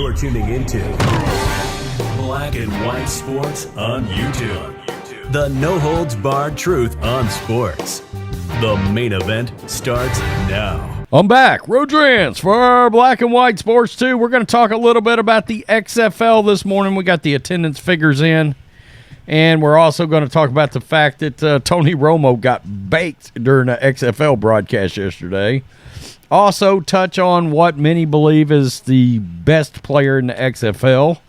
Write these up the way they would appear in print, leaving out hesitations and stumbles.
You're tuning into Black and White Sports on YouTube. The no-holds-barred truth on sports. The main event starts now. I'm back. Rodrance for Black and White Sports 2. We're going to talk a little bit about the XFL this morning. We got the attendance figures in. And we're also going to talk about the fact that Tony Romo got baked during the XFL broadcast yesterday. Also touch on what many believe is the best player in the XFL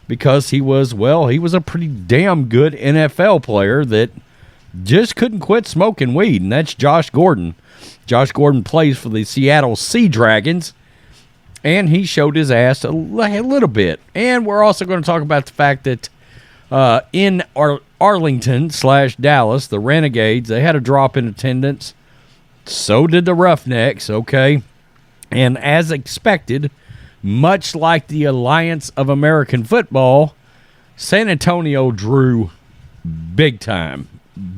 because he was a pretty damn good NFL player that just couldn't quit smoking weed, and that's Josh Gordon. Josh Gordon plays for the Seattle Sea Dragons, and he showed his ass a little bit. And we're also going to talk about the fact that in Arlington/Dallas, the Renegades, they had a drop in attendance. So did the Roughnecks, okay? And as expected, much like the Alliance of American Football, San Antonio drew big time.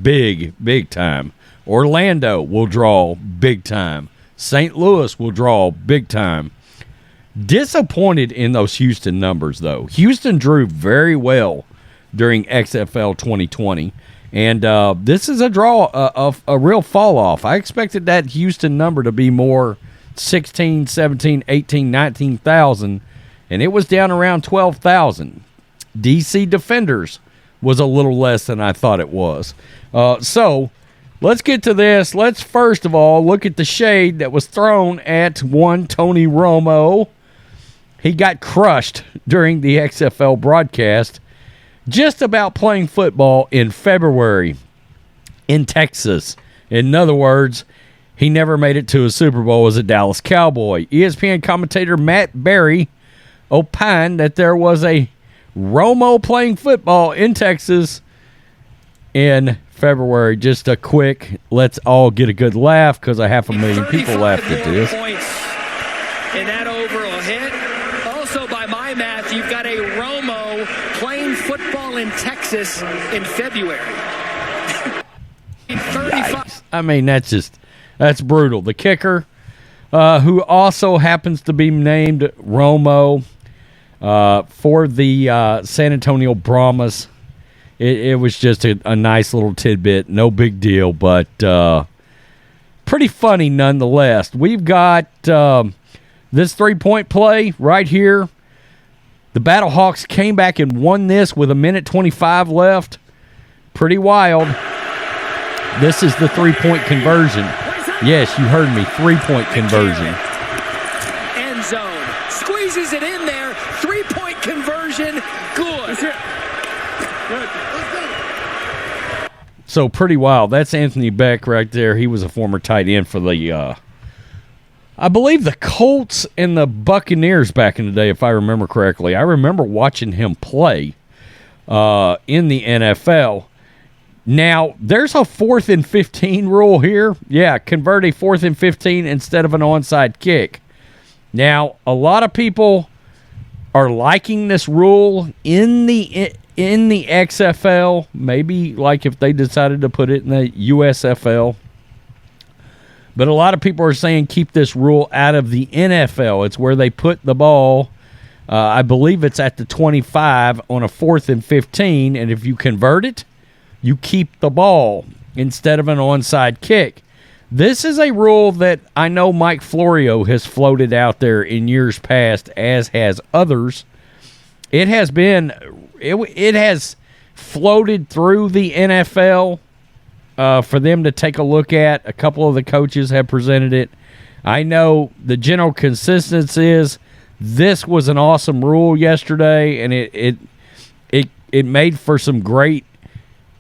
Big time. Orlando will draw big time. St. Louis will draw big time. Disappointed in those Houston numbers, though. Houston drew very well during XFL 2020. And this is a draw of a real fall off. I expected that Houston number to be more 16, 17, 18, 19,000, and it was down around 12,000. DC Defenders was a little less than I thought it was. So let's get to this. Let's first of all look at the shade that was thrown at one Tony Romo. He got crushed during the XFL broadcast just about playing football in February in Texas. In other words, he never made it to a Super Bowl as a Dallas Cowboy. ESPN commentator Matt Berry opined that there was a Romo playing football in Texas in February. Just a quick, let's all get a good laugh because 500,000 people laughed at this. And that overall hit. Also, by my math, you've got a Romo playing football in Texas in February. 35. I mean, that's brutal. The kicker, who also happens to be named Romo for the San Antonio Brahmas, it was just a nice little tidbit. No big deal, but pretty funny nonetheless. We've got this three-point play right here. The Battlehawks came back and won this with 1:25 left. Pretty wild. This is the three-point conversion. Yes, you heard me. Three-point conversion. End zone. Squeezes it in there. Three-point conversion. Good. So pretty wild. That's Anthony Beck right there. He was a former tight end for the I believe the Colts and the Buccaneers back in the day, if I remember correctly. I remember watching him play in the NFL. Now, there's a 4th and 15 rule here. Yeah, convert a 4th and 15 instead of an onside kick. Now, a lot of people are liking this rule in the XFL. Maybe like if they decided to put it in the USFL. But a lot of people are saying keep this rule out of the NFL. It's where they put the ball. I believe it's at the 25 on a 4th and 15. And if you convert it, you keep the ball instead of an onside kick. This is a rule that I know Mike Florio has floated out there in years past, as has others. It has floated through the NFL for them to take a look at. A couple of the coaches have presented it. I know the general consensus is this was an awesome rule yesterday, and it made for some great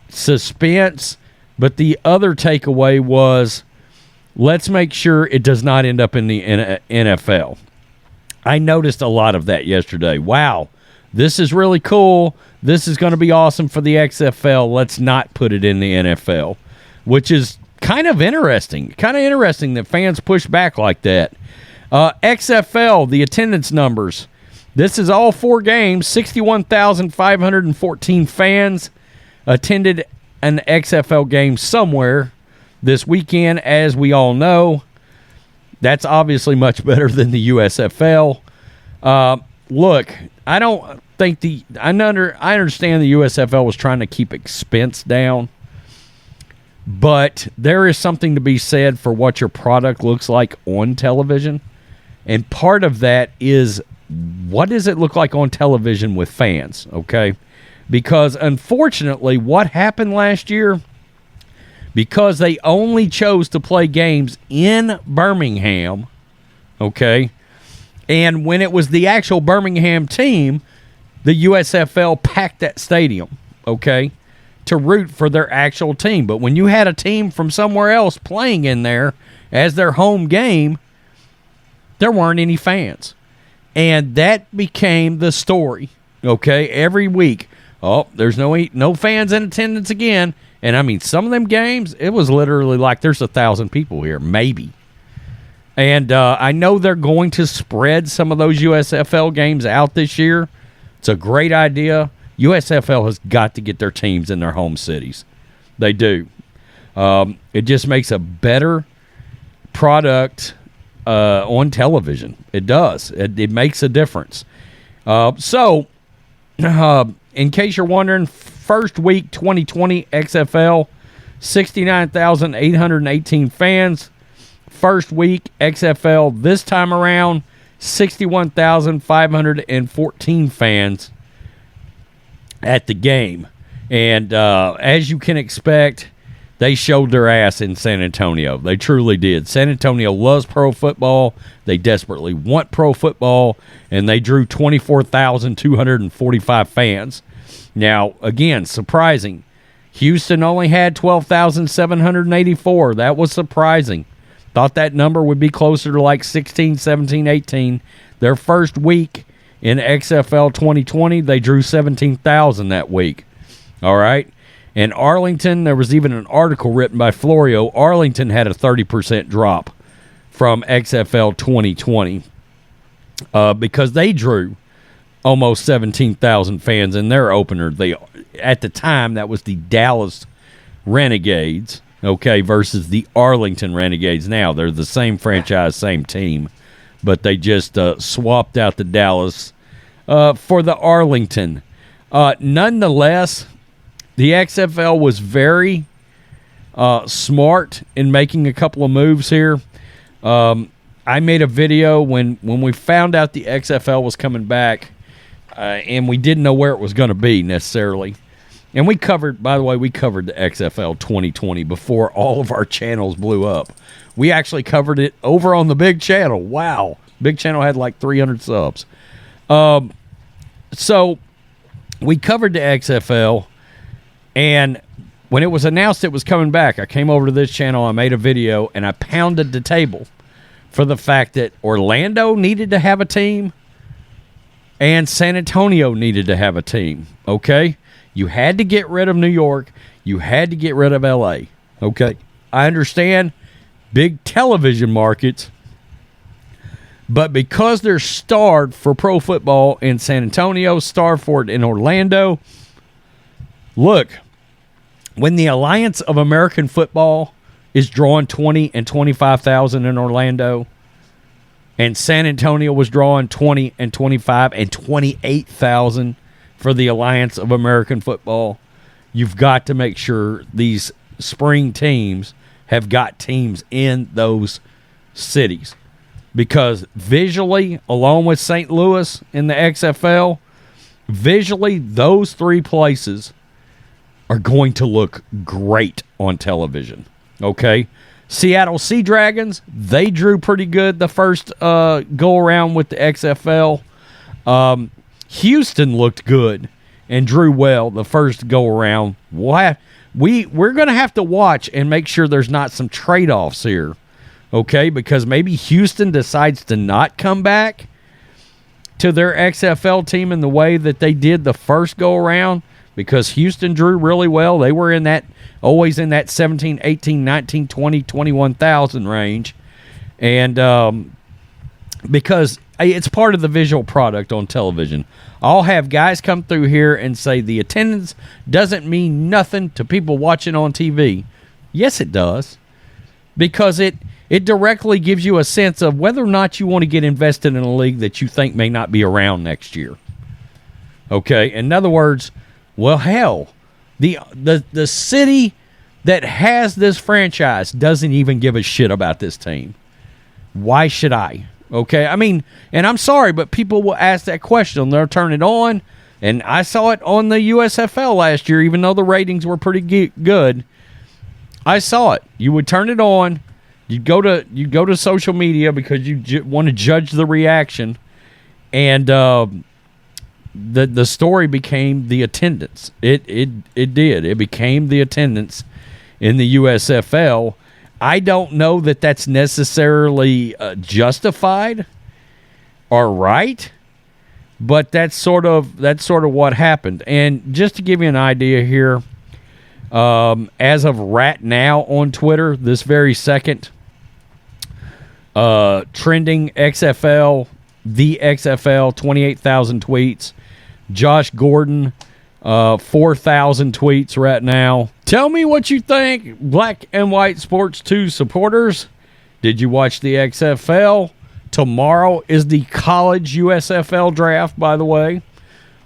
suspense. But the other takeaway was, let's make sure it does not end up in the NFL. I noticed a lot of that yesterday. Wow, this is really cool. This is going to be awesome for the XFL. Let's not put it in the NFL, which is kind of interesting. Kind of interesting that fans push back like that. XFL, the attendance numbers. This is all 4 games. 61,514 fans attended an XFL game somewhere this weekend, as we all know. That's obviously much better than the USFL. look, I don't think I understand the USFL was trying to keep expense down, but there is something to be said for what your product looks like on television. And part of that is, what does it look like on television with fans, okay? Because unfortunately, what happened last year, because they only chose to play games in Birmingham, okay, and when it was the actual Birmingham team, the USFL packed that stadium, okay, to root for their actual team. But when you had a team from somewhere else playing in there as their home game, there weren't any fans. And that became the story, okay, every week. Oh, there's no fans in attendance again. And, I mean, some of them games, it was literally like there's 1,000 people here, maybe. And I know they're going to spread some of those USFL games out this year. It's a great idea. USFL has got to get their teams in their home cities. They do. It just makes a better product on television. It does. It makes a difference. So, in case you're wondering, first week 2020 XFL, 69,818 fans. First week XFL this time around, 61,514 fans at the game. And as you can expect, they showed their ass in San Antonio. They truly did. San Antonio loves pro football. They desperately want pro football, and they drew 24,245 fans. Now, again, surprising. Houston only had 12,784. That was surprising. Thought that number would be closer to like 16, 17, 18. Their first week in XFL 2020, they drew 17,000 that week. All right. And Arlington, there was even an article written by Florio. Arlington had a 30% drop from XFL 2020 because they drew almost 17,000 fans in their opener. At the time, that was the Dallas Renegades, okay, versus the Arlington Renegades. Now, they're the same franchise, same team, but they just swapped out the Dallas for the Arlington. Nonetheless, the XFL was very smart in making a couple of moves here. I made a video when we found out the XFL was coming back, and we didn't know where it was going to be necessarily. And we covered the XFL 2020 before all of our channels blew up. We actually covered it over on the Big Channel. Wow. Big Channel had like 300 subs. So we covered the XFL, and when it was announced it was coming back, I came over to this channel, I made a video, and I pounded the table for the fact that Orlando needed to have a team and San Antonio needed to have a team, okay? You had to get rid of New York. You had to get rid of L.A., okay? I understand big television markets, but because they're starved for pro football in San Antonio, starved for it in Orlando, look, when the Alliance of American Football is drawing 20 and 25,000 in Orlando, and San Antonio was drawing 20 and 25 and 28,000 for the Alliance of American Football, you've got to make sure these spring teams have got teams in those cities. Because visually, along with St. Louis in the XFL, visually, those three places are going to look great on television. Okay? Seattle Sea Dragons, they drew pretty good the first go-around with the XFL. Houston looked good and drew well the first go-around. We're going to have to watch and make sure there's not some trade-offs here. Okay? Because maybe Houston decides to not come back to their XFL team in the way that they did the first go-around, because Houston drew really well. They were always in that 17, 18, 19, 20, 21,000 range. And because it's part of the visual product on television. I'll have guys come through here and say the attendance doesn't mean nothing to people watching on TV. Yes, it does. Because it directly gives you a sense of whether or not you want to get invested in a league that you think may not be around next year. Okay, in other words, well, hell, the city that has this franchise doesn't even give a shit about this team. Why should I? Okay, I mean, and I'm sorry, but people will ask that question. They'll turn it on, and I saw it on the USFL last year, even though the ratings were pretty good. I saw it. You would turn it on. You'd go to social media because you want to judge the reaction, and the story became the attendance. It did. It became the attendance in the USFL. I don't know that that's necessarily justified or right, but that's sort of what happened. And just to give you an idea here, as of right now on Twitter, this very second, trending XFL, the XFL, 28,000 tweets. Josh Gordon, 4,000 tweets right now. Tell me what you think, Black and White Sports 2 supporters. Did you watch the XFL? Tomorrow is the college USFL draft, by the way.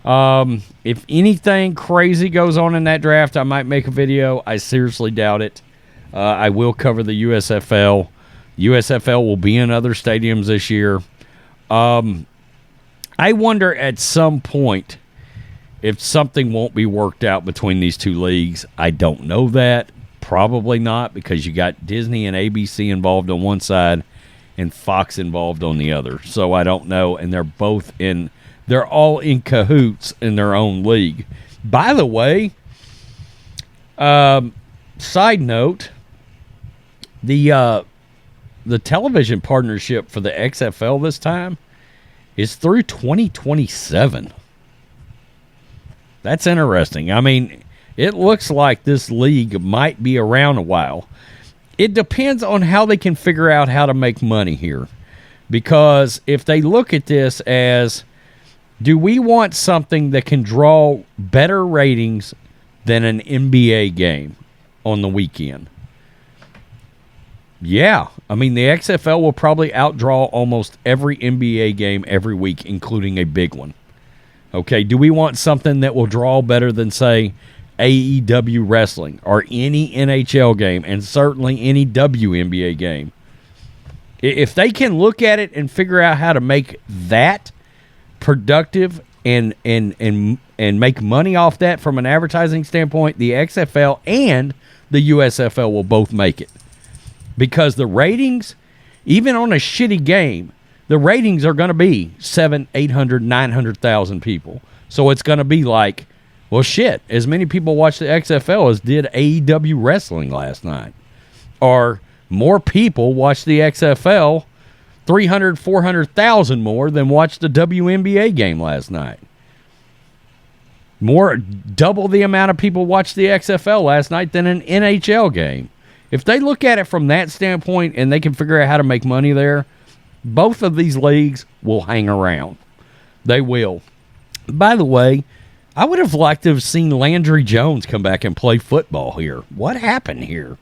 If anything crazy goes on in that draft, I might make a video. I seriously doubt it. I will cover the USFL. USFL will be in other stadiums this year. I wonder at some point if something won't be worked out between these two leagues. I don't know that. Probably not, because you got Disney and ABC involved on one side and Fox involved on the other. So I don't know, and they're all in cahoots in their own league. By the way, side note, the television partnership for the XFL this time is through 2027. That's interesting. I mean, it looks like this league might be around a while. It depends on how they can figure out how to make money here. Because if they look at this as, do we want something that can draw better ratings than an NBA game on the weekend? Yeah. I mean, the XFL will probably outdraw almost every NBA game every week, including a big one. Okay, do we want something that will draw better than, say, AEW wrestling or any NHL game, and certainly any WNBA game? If they can look at it and figure out how to make that productive and make money off that from an advertising standpoint, the XFL and the USFL will both make it. Because the ratings, even on a shitty game, the ratings are going to be 700, 800, 900,000 people. So it's going to be like, well, shit, as many people watch the XFL as did AEW wrestling last night. Or more people watch the XFL, 300, 400,000 more than watched the WNBA game last night. Double the amount of people watched the XFL last night than an NHL game. If they look at it from that standpoint and they can figure out how to make money there, both of these leagues will hang around. They will. By the way, I would have liked to have seen Landry Jones come back and play football here. What happened here?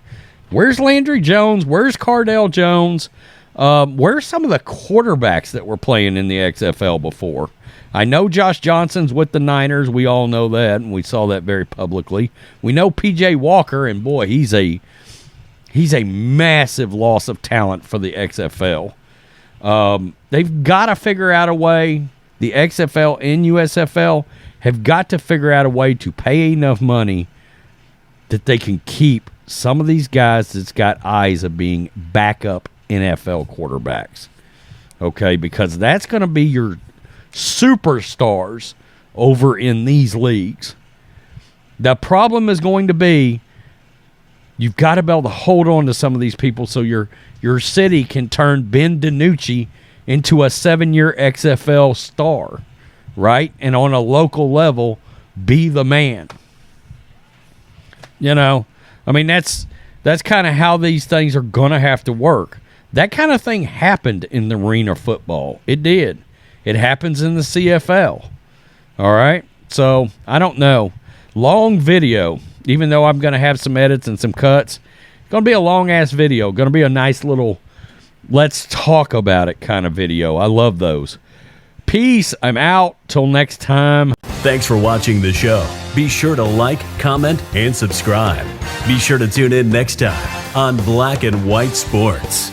Where's Landry Jones? Where's Cardell Jones? Where's some of the quarterbacks that were playing in the XFL before? I know Josh Johnson's with the Niners. We all know that, and we saw that very publicly. We know P.J. Walker, and boy, he's a massive loss of talent for the XFL. They've got to figure out a way. The XFL and USFL have got to figure out a way to pay enough money that they can keep some of these guys that's got eyes of being backup NFL quarterbacks. Okay, because that's going to be your superstars over in these leagues. The problem is going to be you've got to be able to hold on to some of these people so your city can turn Ben DiNucci into a 7-year XFL star, right? And on a local level, be the man. You know, I mean, that's kind of how these things are going to have to work. That kind of thing happened in the arena football. It did. It happens in the CFL. All right? So, I don't know. Long video, even though I'm going to have some edits and some cuts. It's going to be a long-ass video. Going to be a nice little let's talk about it kind of video. I love those. Peace. I'm out. Till next time. Thanks for watching the show. Be sure to like, comment, and subscribe. Be sure to tune in next time on Black and White Sports.